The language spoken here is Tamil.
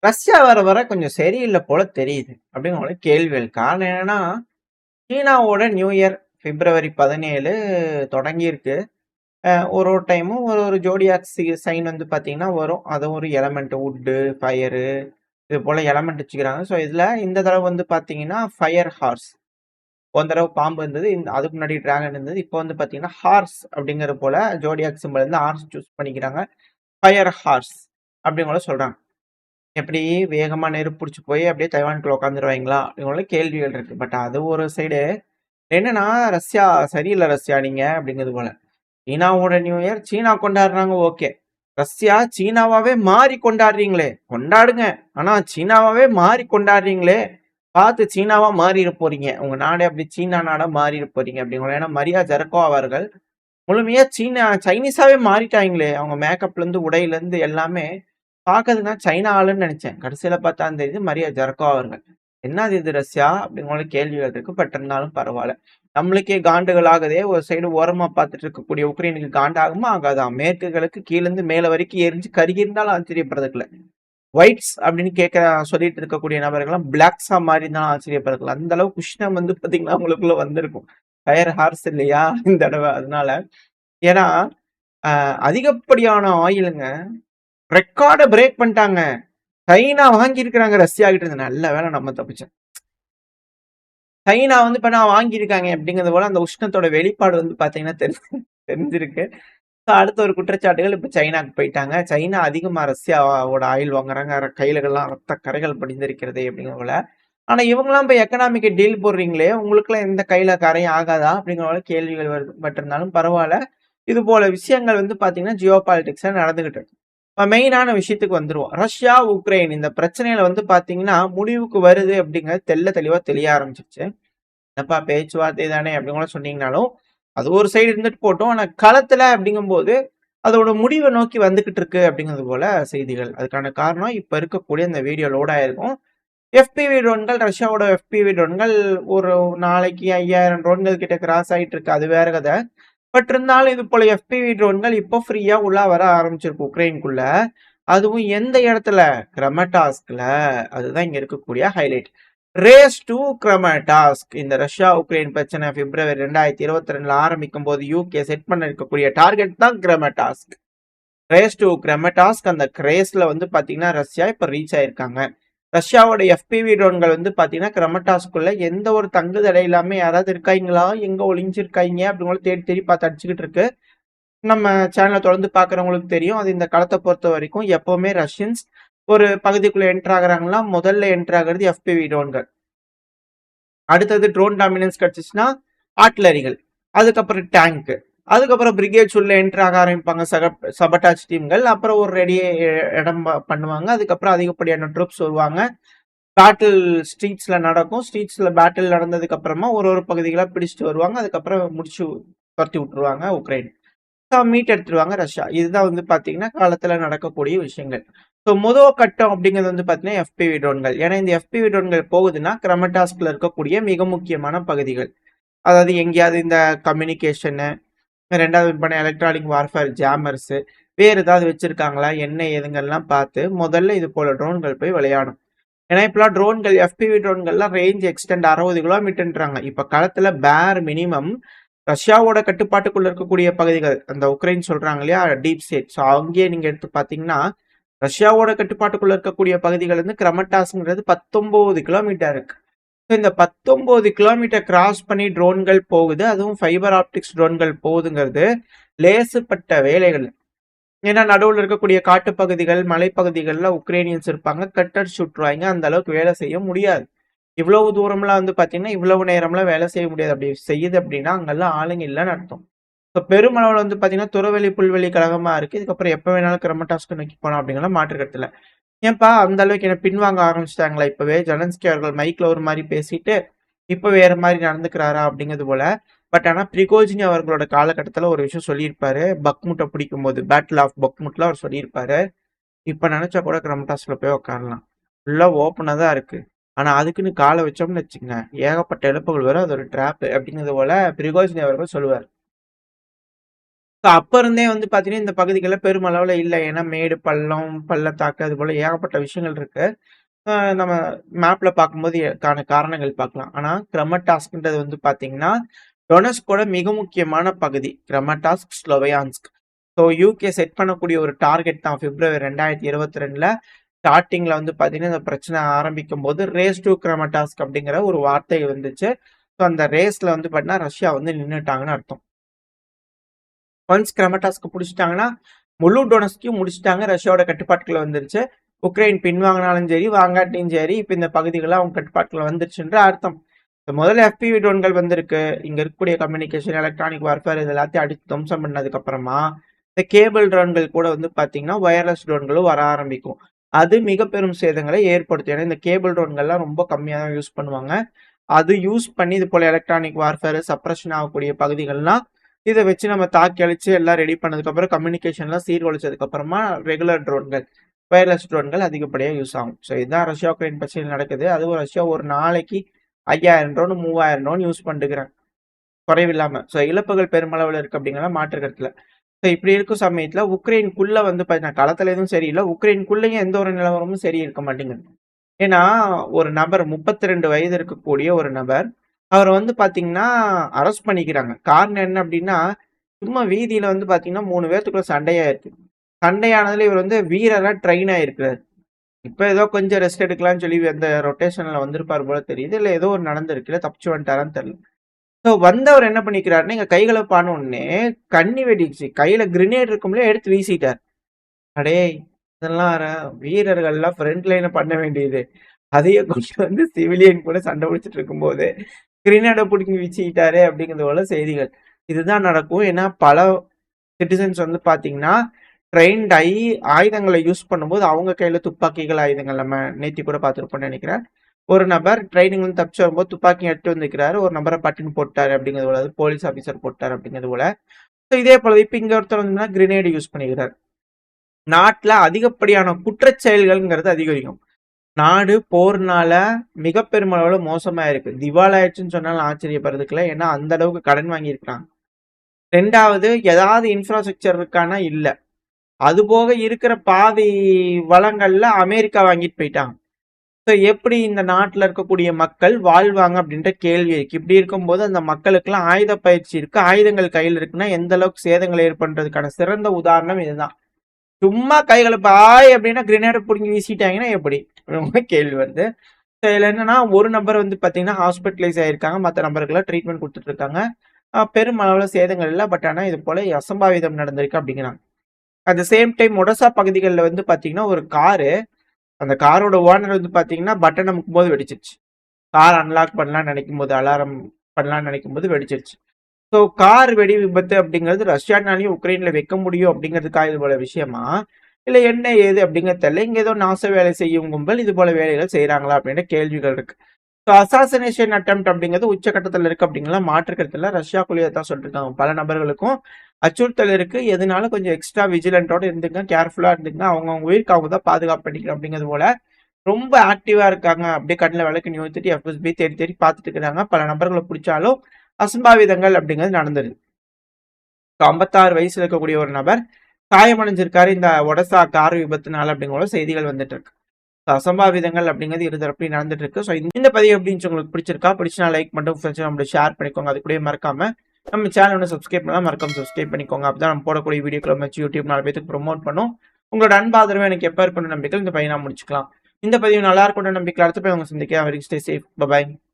ரஷ்யா வர வர கொஞ்சம் சரியில்லை போல தெரியுது அப்படிங்கிற கேள்விகள். காரணம் என்னன்னா, சீனாவோட நியூ இயர் பிப்ரவரி 17 தொடங்கியிருக்கு. ஒரு ஒரு டைமும் ஒரு ஒரு ஜோடியாக் சைன் வந்து பார்த்தீங்கன்னா வரும். அது ஒரு எலமெண்ட் வுட்டு, ஃபயரு இது போல எலமெண்ட் வச்சுக்கிறாங்க. ஸோ இதில் இந்த தடவை வந்து பார்த்தீங்கன்னா ஃபயர் ஹார்ஸ். போன தடவை பாம்பு இருந்தது. அதுக்கு முன்னாடி டிராகன் இருந்தது. இப்போ வந்து பார்த்தீங்கன்னா ஹார்ஸ் அப்படிங்கிற போல ஜோடியாக் சிம்பிள் இருந்து ஹார்ஸ் சூஸ் பண்ணிக்கிறாங்க. ஃபயர் ஹார்ஸ் அப்படிங்கிற சொல்றாங்க. எப்படி வேகமா நெருப்பு புடிச்சு போய் அப்படியே தைவானுக்குள்ள உட்காந்துருவாங்களா? அப்படிங்கிற கேள்விகள் இருக்கு. பட் அது ஒரு சைடு. என்னன்னா, ரஷ்யா சரியில்ல ரஷ்யா நீங்க அப்படிங்கிறது போல. சீனாவோட நியூ இயர் சீனா கொண்டாடுறாங்க ஓகே. ரஷ்யா சீனாவாவே மாறி கொண்டாடுறீங்களே, கொண்டாடுங்க. ஆனா சீனாவாவே மாறி கொண்டாடுறீங்களே, பார்த்து சீனாவா மாறிட போறீங்க. உங்க நாடே அப்படி சீனா நாடா மாறிட போறீங்க அப்படிங்கிற. ஏன்னா மரியா ஜெரக்கோ அவர்கள் முழுமையா சைனீஸாவே மாறிட்டாங்களே. அவங்க மேக்கப்ல இருந்து உடையில இருந்து எல்லாமே பாக்குறதுன்னா சைனா ஆளுன்னு நினைச்சேன். கடைசியில பார்த்தா அந்த இது மரியா ஜெரக்கோ அவர்கள். என்னது இது ரஷ்யா அப்படிங்கிற கேள்விகள் இருக்கு. பட் இருந்தாலும் பரவாயில்ல. நம்மளுக்கே காண்டுகள் ஆகுதே. ஒரு சைடு ஓரமா பார்த்துட்டு இருக்கக்கூடிய உக்ரைனுக்கு காண்டாகுமா ஆகாதா? மேற்குகளுக்கு கீழிருந்து மேல வரைக்கும் எரிஞ்சு கருகி இருந்தாலும் ஆச்சரியப்படுறதுக்குல. ஒயிட்ஸ் அப்படின்னு சொல்லிட்டு இருக்கக்கூடிய நபர்கள்லாம் பிளாக்ஸா மாறி இருந்தாலும் ஆச்சரியப்படுறதுக்குல. அந்த அளவுக்கு உஷ்ணம் வந்து பாத்தீங்கன்னா உங்களுக்குள்ள வந்திருக்கும். ஃபயர் ஹார்ஸ் இல்லையா இந்த தடவை? அதனால ஏன்னா அதிகப்படியான ஆயிலுங்க. ரெக்கார்டை பிரேக் பண்ணிட்டாங்க. சைனா வாங்கியிருக்கிறாங்க ரஷ்யா கிட்ட இருந்து. நல்ல வேலை நம்ம தப்பிச்சோம். சைனா வந்து இப்ப நான் வாங்கியிருக்காங்க அப்படிங்கிறது போல அந்த உஷ்ணத்தோட வெளிப்பாடு வந்து பாத்தீங்கன்னா தெரிஞ்சிருக்கு. அடுத்த ஒரு குற்றச்சாட்டுகள் இப்ப சைனாக்கு போயிட்டாங்க. சைனா அதிகமா ரஷ்யாவோட ஆயில் வாங்குறாங்க. கையிலெல்லாம் ரத்த கரைகள் படிந்திருக்கிறது அப்படிங்கிற போல. ஆனா இவங்கெல்லாம் இப்ப எக்கனாமிக் டீல் போடுறீங்களே, உங்களுக்குலாம் எந்த கையில கரையும் ஆகாதா அப்படிங்கிற போல கேள்விகள் வருது. பட் இருந்தாலும் பரவாயில்ல. இது போல விஷயங்கள் வந்து பாத்தீங்கன்னா ஜியோ பாலிடிக்ஸ்ல நடந்துகிட்டு இருக்கு. மெயினான விஷயத்துக்கு வந்துருவோம். ரஷ்யா, உக்ரைன் இந்த பிரச்சனையில வந்து பாத்தீங்கன்னா முடிவுக்கு வருது அப்படிங்கிறது தெளிவா தெரிய ஆரம்பிச்சிருச்சு. என்னப்பா பேச்சுவார்த்தை தானே அப்படின்னு கூட சொன்னீங்கனாலும், அது ஒரு சைடு இருந்துட்டு போட்டோம். ஆனா களத்துல அப்படிங்கும்போது அதோட முடிவை நோக்கி வந்துகிட்டு இருக்கு அப்படிங்கிறது போல செய்திகள். அதுக்கான காரணம் இப்ப இருக்கக்கூடிய இந்த வீடியோ லோட் ஆயிருக்கும். FPV ட்ரோன்கள், ரஷ்யாவோட FPV ட்ரோன்கள் ஒரு நாளைக்கு 5000 ட்ரோன்கள் கிட்ட கிராஸ் ஆயிட்டு இருக்கு. அது வேற கதை. பட் இருந்தாலும் இது போல FPV ட்ரோன்கள் இப்போ ஃப்ரீயா உள்ள வர ஆரம்பிச்சிருக்கு உக்ரைனுக்குள்ள. அதுவும் எந்த இடத்துல? கிரமடாஸ்க்ல. அதுதான் இங்க இருக்கக்கூடிய ஹைலைட். Race to கிரமடாஸ்க். இந்த ரஷ்யா உக்ரைன் பிரச்சனை பிப்ரவரி 2022 ஆரம்பிக்கும் போது யூகே செட் பண்ண இருக்கக்கூடிய டார்கெட் தான் கிரமடாஸ்க். Race to கிரமடாஸ்க். அந்த ரேஸ்ல வந்து பாத்தீங்கன்னா ரஷ்யா இப்ப ரீச் ஆயிருக்காங்க. ரஷ்யாவோட FPV ட்ரோன்கள் வந்து பாத்தீங்கன்னா கிரமடாஸ்குள்ள எந்த ஒரு தங்குதடை இல்லாம யாராவது இருக்காங்களா, எங்க ஒளிஞ்சிருக்காங்க அப்படிங்கிற தேடி தேடி பார்த்து அடிச்சுக்கிட்டு இருக்கு. நம்ம சேனலை தொடர்ந்து பாக்குறவங்களுக்கு தெரியும். அது இந்த களத்தை பொறுத்த வரைக்கும் எப்பவுமே ரஷ்யன்ஸ் ஒரு பகுதிக்குள்ள என்டர் ஆகுறாங்கன்னா முதல்ல என்டர் ஆகுறது FPV ட்ரோன்கள். அடுத்தது ட்ரோன் டாமினன்ஸ் கிடைச்சிச்சுன்னா ஆர்ட்லரிகள், அதுக்கப்புறம் டேங்க், அதுக்கப்புறம் பிரிகேட்ஸ் உள்ள என்டர் ஆக ஆரம்பிப்பாங்க சபட்டாச் டீம்கள். அப்புறம் ஒரு ரெடியே இடம் பண்ணுவாங்க. அதுக்கப்புறம் அதிகப்படியான ட்ரூப்ஸ் வருவாங்க. பேட்டில் ஸ்ட்ரீட்ஸ்ல நடக்கும். ஸ்ட்ரீட்ஸ்ல பேட்டில் நடந்ததுக்கு அப்புறமா ஒரு ஒரு பகுதிகளா பிடிச்சிட்டு வருவாங்க. அதுக்கப்புறம் முடிச்சு துரத்தி விட்டுருவாங்க உக்ரைன். மீட் எடுத்துருவாங்க ரஷ்யா. இதுதான் வந்து பாத்தீங்கன்னா காலத்துல நடக்கக்கூடிய விஷயங்கள். ஸோ முதல் கட்டம் அப்படிங்கிறது வந்து பாத்தீங்கன்னா FPV ட்ரோன்கள். ஏன்னா இந்த FPV ட்ரோன்கள் போகுதுன்னா கிரமடாஸ்க்ல இருக்கக்கூடிய மிக முக்கியமான பகுதிகள். அதாவது எங்கேயாவது இந்த கம்யூனிகேஷனு, ரெண்டாவது பண்ண எலக்ட்ரானிக் வார்ஃபேர் ஜாமர்ஸ், வேற ஏதாவது வச்சிருக்காங்களா என்ன ஏதுங்கெல்லாம் பார்த்து முதல்ல இது போல ட்ரோன்கள் போய் விளையாடும். ஏன்னா இப்பெல்லாம் ட்ரோன்கள் FPV ட்ரோன்கள்லாம் ரேஞ்ச் எக்ஸ்டெண்ட் 60 கிலோமீட்டர்ன்றாங்க. இப்ப களத்துல பேர் மினிமம் ரஷ்யாவோட கட்டுப்பாட்டுக்குள்ள இருக்கக்கூடிய பகுதிகள், அந்த உக்ரைன் சொல்றாங்க இல்லையா டீப் ஸ்டேட். ஸோ அங்கேயே நீங்க எடுத்து பாத்தீங்கன்னா ரஷ்யாவோட கட்டுப்பாட்டுக்குள்ள இருக்கக்கூடிய பகுதிகள் வந்து கிரமட்டாஸ்ங்கிறது 19 கிலோமீட்டர் இருக்கு. இந்த 19 கிலோமீட்டர் கிராஸ் பண்ணி ட்ரோன்கள் போகுது. அதுவும் ஃபைபர் ஆப்டிக்ஸ் ட்ரோன்கள் போகுதுங்கிறது லேசுப்பட்ட வேலைகள். ஏன்னா நடுவில் இருக்கக்கூடிய காட்டுப்பகுதிகள், மலைப்பகுதிகள்ல உக்ரைனியன்ஸ் இருப்பாங்க. கட்டர் சுட்டுருவாங்க. அந்த அளவுக்கு வேலை செய்ய முடியாது. இவ்வளவு தூரம்லாம் வந்து பாத்தீங்கன்னா இவ்வளவு நேரம்லாம் வேலை செய்ய முடியாது. அப்படி செய்யுது அப்படின்னா அங்கெல்லாம் ஆளுங்க இல்லைன்னு அர்த்தம். இப்போ பெருமளவில் வந்து பாத்தீங்கன்னா துறவெளி புல்வெளி கழகமா இருக்கு. இதுக்கப்புறம் எப்ப வேணாலும் கிரமட்டாஸ்க்கு நோக்கி போகலாம் அப்படிங்கலாம் மாற்றுக்கடத்துல. ஏன்பா அந்த அளவுக்கு என்ன பின்வாங்க ஆரம்பிச்சிட்டாங்களா இப்பவே? ஜெலன்ஸ்கி அவர்கள் மைக்ல ஒரு மாதிரி பேசிட்டு இப்ப வேற மாதிரி நடந்துக்கிறாரா அப்படிங்கிறது போல. பட் ஆனா பிரிகோஜினி அவர்களோட காலகட்டத்துல ஒரு விஷயம் சொல்லியிருப்பாரு. பக்முட்டை பிடிக்கும் போது பேட்டில் ஆஃப் பக்முட்ல அவர் சொல்லியிருப்பாரு. இப்ப நினைச்சா கூட கிரமட்டாஸ்ல போய் உட்காரலாம். ஃபுல்லா ஓப்பனா தான் இருக்கு. ஆனா அதுக்குன்னு காலை வச்சோம்னு வச்சுங்க ஏகப்பட்ட இழப்புகள் வரும். அது ஒரு டிராப் அப்படிங்கிறது போல பிரிகோஜினி அவர்கள் சொல்லுவார். ஸோ அப்ப இருந்தே வந்து பார்த்தீங்கன்னா, இந்த பகுதிகள்ல பெருமளவுல இல்ல. ஏன்னா மேடு, பள்ளம், பள்ளத்தாக்கு அதுபோல ஏகப்பட்ட விஷயங்கள் இருக்கு. நம்ம மேப்ல பார்க்கும்போது காரணங்கள் பார்க்கலாம். ஆனா கிரமடாஸ்க்ன்றது வந்து பார்த்தீங்கன்னா, டொனெஸ்கோட மிக முக்கியமான பகுதி. கிரமடாஸ்க், ஸ்லோவியான்ஸ்க். ஸோ யுகே செட் பண்ணக்கூடிய ஒரு டார்கெட் தான் பிப்ரவரி 2022ல ஸ்டார்ட்டிங்ல வந்து பார்த்தீங்கன்னா, இந்த பிரச்சனை ஆரம்பிக்கும்போது ரேஸ் டூ கிரமடாஸ்க் அப்படிங்கிற ஒரு வார்த்தை வந்துச்சு. ஸோ அந்த ரேஸ்ல வந்து பார்த்தீங்கன்னா, ரஷ்யா வந்து நின்னுட்டாங்கன்னு அர்த்தம். ஒன்ஸ் கிரமடாஸ்க் புடிச்சுட்டாங்கன்னா, முழு டொனெஸ்கையும் முடிச்சுட்டாங்க. ரஷ்யாவோட கட்டுப்பாட்டுக்குள்ள வந்துருச்சு. உக்ரைன் பின்வாங்கினாலும் சரி, வாங்காட்டியும் சரி, இப்ப இந்த பகுதிகள் அவங்க கட்டுப்பாட்டுக்குள்ள வந்துருச்சுன்ற அர்த்தம். முதல்ல FPV ட்ரோன்கள் வந்திருக்கு. இங்க இருக்கக்கூடிய கம்யூனிகேஷன், எலக்ட்ரானிக் வார்ஃபேர் இது எல்லாத்தையும் அடிச்சு துவம்சம் பண்ணதுக்கு அப்புறமா, இந்த கேபிள் ட்ரோன்கள் கூட வந்து பாத்தீங்கன்னா, வயர்லெஸ் ட்ரோன்களும் வர ஆரம்பிக்கும். அது மிக பெரும் சேதங்களை ஏற்படுத்தும். ஏன்னா இந்த கேபிள் ட்ரோன்கள்லாம் ரொம்ப கம்மியா தான் யூஸ் பண்ணுவாங்க. அது யூஸ் பண்ணி இது போல எலக்ட்ரானிக் வார்ஃபேர், சப்ரஷன் ஆகக்கூடிய பகுதிகள்லாம் இதை வச்சு நம்ம தாக்கி அழிச்சு எல்லாம் ரெடி பண்ணதுக்கு அப்புறம் கம்யூனிகேஷன்லாம் சீர்குலைச்சதுக்கு அப்புறமா ரெகுலர் ட்ரோன்கள், வயர்லெஸ் ட்ரோன்கள் அதிகப்படியாக யூஸ் ஆகும். ஸோ இதுதான் ரஷ்யா உக்ரைன் பிரச்சனை நடக்குது. அதுவும் ரஷ்யா ஒரு நாளைக்கு 5000 ட்ரோன் 3000 ட்ரோன் யூஸ் பண்ணிட்டுக்கிறாங்க குறைவில்லாம. ஸோ இழப்புகள் பெருமளவில் இருக்கு அப்படிங்கிற மாற்றுக்கருத்துல. ஸோ இப்படி இருக்கும் சமயத்துல உக்ரைனுக்குள்ள வந்து பார்த்தீங்கன்னா களத்துல எதுவும் சரியில்லை. உக்ரைனுக்குள்ளேயும் எந்த ஒரு நிலவரமும் சரி இருக்க மாட்டேங்குது. ஏன்னா ஒரு நபர் 32 வயது இருக்கக்கூடிய ஒரு நபர் அவர வந்து பாத்தீங்கன்னா, அரெஸ்ட் பண்ணிக்கிறாங்க. காரணம் என்ன அப்டின்னா, சும்மா வீதியில வந்து பாத்தீங்கன்னா 3 பேத்துக்குள்ள சண்டையாயிருக்கு. சண்டையானதுல இவர் வந்து வீரரா ட்ரெயின் ஆயிருக்கிறாரு. இப்ப ஏதோ கொஞ்சம் ரெஸ்ட் எடுக்கலாம்னு சொல்லி அந்த ரொட்டேஷன்ல வந்திருப்பார் போல தெரியுது. இல்ல ஏதோ ஒரு நடந்திருக்கு. இல்ல தப்பிச்சு வந்துட்டாரான்னு தெரியல. ஸோ வந்தவர் என்ன பண்ணிக்கிறாருன்னா, எங்க கைகலப்பான உடனே கண்ணி வெடிச்சு. கையில கிரினேட் இருக்கும்ல எடுத்து வீசிட்டார். அடேய்! இதெல்லாம் வீரர்கள்லாம் ஃப்ரண்ட் லைன பண்ண வேண்டியது. அதையே கொண்டு வந்து சிவிலியன் கூட சண்டை பிடிச்சிட்டு இருக்கும்போது கிரீனாட பிடிங்கி வீசிக்கிட்டாரு அப்படிங்கிறது போல செய்திகள். இதுதான் நடக்கும். ஏன்னா பல சிட்டிசன்ஸ் வந்து பாத்தீங்கன்னா ட்ரெயின்ட் ஆகி ஆயுதங்களை யூஸ் பண்ணும்போது அவங்க கையில துப்பாக்கிகள் ஆயுதங்கள் நம்ம நேத்தி கூட பார்த்துருப்போம்னு நினைக்கிறேன். ஒரு நபர் ட்ரைனிங் வந்து தப்பிச்சு வரும்போது துப்பாக்கி எடுத்து வந்துக்கிறாரு. ஒரு நபரை பட்டின்னு போட்டாரு அப்படிங்கிறது போல போலீஸ் ஆஃபீஸர் போட்டார் அப்படிங்கிறது போல. இதே போல இப்ப இங்க ஒருத்தர் வந்து கிரினேடு யூஸ் பண்ணிக்கிறார். நாட்டுல அதிகப்படியான குற்றச் செயல்கள்ங்கிறது அதிகரிக்கும். நாடு போர்னால மிக பெருமளவுல மோசமா இருக்கு. திவால் ஆயிடுச்சுன்னு சொன்னாலும் ஆச்சரியப்படுறதுக்கு இல்ல. ஏன்னா அந்த அளவுக்கு கடன் வாங்கியிருக்காங்க. 2வது ஏதாவது இன்ஃப்ராஸ்ட்ரக்சர் இருக்கானா இல்ல. அது போக இருக்கிற பாதி வளங்கள்ல அமெரிக்கா வாங்கிட்டு போயிட்டாங்க. ஸோ எப்படி இந்த நாட்டுல இருக்கக்கூடிய மக்கள் வாழ்வாங்க அப்படின்ற கேள்வி இருக்கு. இப்படி இருக்கும்போது அந்த மக்களுக்கெல்லாம் ஆயுத பயிற்சி இருக்கு. ஆயுதங்கள் கையில் இருக்குன்னா எந்த அளவுக்கு சேதங்கள் ஏற்படுறதுக்கான சிறந்த உதாரணம் இதுதான். சும்மா கைகளை பாய் அப்படின்னா கிரினேட் பிடிங்கி வீசிட்டாங்கன்னா எப்படி கேள்வி வருது. இதுல என்னன்னா ஒரு நபர் வந்து பாத்தீங்கன்னா ஹாஸ்பிட்டலைஸ் ஆயிருக்காங்க. மற்ற நபர்கள்லாம் ட்ரீட்மெண்ட் கொடுத்துட்டு இருக்காங்க. பெருமளவுல சேதங்கள் இல்லை. பட் ஆனா இது போல அசம்பாவிதம் நடந்திருக்கு அப்படிங்கிறாங்க. அட் த சேம் டைம் ஒடசா பகுதிகளில் வந்து பாத்தீங்கன்னா ஒரு காரு, அந்த காரோட ஓனர் வந்து பாத்தீங்கன்னா பட்டன் அமுக்கும் போது வெடிச்சிருச்சு. கார் அன்லாக் பண்ணலாம்னு நினைக்கும் போது, அலாரம் பண்ணலாம்னு நினைக்கும் போது வெடிச்சிருச்சு. ஸோ கார் வெடி விபத்து அப்படிங்கிறது ரஷ்யானாலையும் உக்ரைன்ல வைக்க முடியும் அப்படிங்கிறதுக்காக இது போல விஷயமா இல்ல என்ன ஏது அப்படிங்கிறது தெரியல. இங்க ஏதோ நாச வேலை செய்யும் கும்பல் இது போல வேலைகள் செய்யறாங்களா அப்படின்ற கேள்விகள் இருக்கு. ஸோ அசாசினேஷன் அட்டெம்ப்ட் அப்படிங்கிறது உச்சகட்டத்தில் இருக்கு அப்படிங்கலாம் மாற்றுக்கிறதுல ரஷ்யாக்குள்ளேயே தான் சொல்லிருக்காங்க. பல நபர்களுக்கும் அச்சுறுத்தல் இருக்கு. எதனால கொஞ்சம் எக்ஸ்ட்ரா விஜிலண்டோட இருந்துங்க, கேர்ஃபுல்லா இருந்துங்க. அவங்கவுங்க உயிருக்கு அவங்க தான் பாதுகாப்பு பண்ணிக்கணும் அப்படிங்கிறது போல ரொம்ப ஆக்டிவா இருக்காங்க. அப்படியே கண்ணில் விளக்கு நிறுத்திட்டு FSB தேடி தேடி பார்த்துட்டு இருக்கிறாங்க. பல நபர்களை பிடிச்சாலும் அசம்பாவிதங்கள் அப்படிங்கிறது நடந்துருது. 56 வயசுல இருக்கக்கூடிய ஒரு நபர் காயமடைஞ்சிருக்காரு இந்த ஒடசா கார் விபத்துனால அப்படிங்கிற செய்திகள் வந்துட்டு இருக்கு. அசம்பாவிதங்கள் அப்படிங்கிறது இருதரப்படி நடந்துட்டு இருக்கு. ஸோ இந்த பதிவு அப்படின்னு உங்களுக்கு பிடிச்சிருக்கா? பிடிச்சினா லைக் மட்டும் ஃப்ரெண்ட்ஸ் நம்மளோட ஷேர் பண்ணிக்கோங்க. அது கூட மறக்காம நம்ம சேனல் ஒன்று சப்ஸ்கிரைப் பண்ணலாம், மறக்காம சப்ஸ்கிரைப் பண்ணிக்கோங்க. அப்பதான் நம்ம போடக்கூடிய வீடியோக்களை வச்சு யூடியூப் 4 பேருக்கு ப்ரொமோட் பண்ணும். உங்களோட அன்பாதரவு எனக்கு எப்போ இருக்கணும் நம்பிக்கை இந்த பையனா முடிச்சுக்கலாம். இந்த பதிவு நல்லா இருக்கணும் நம்பிக்கை அடுத்த போய் அவங்க சந்திக்க. Very stay safe. பை.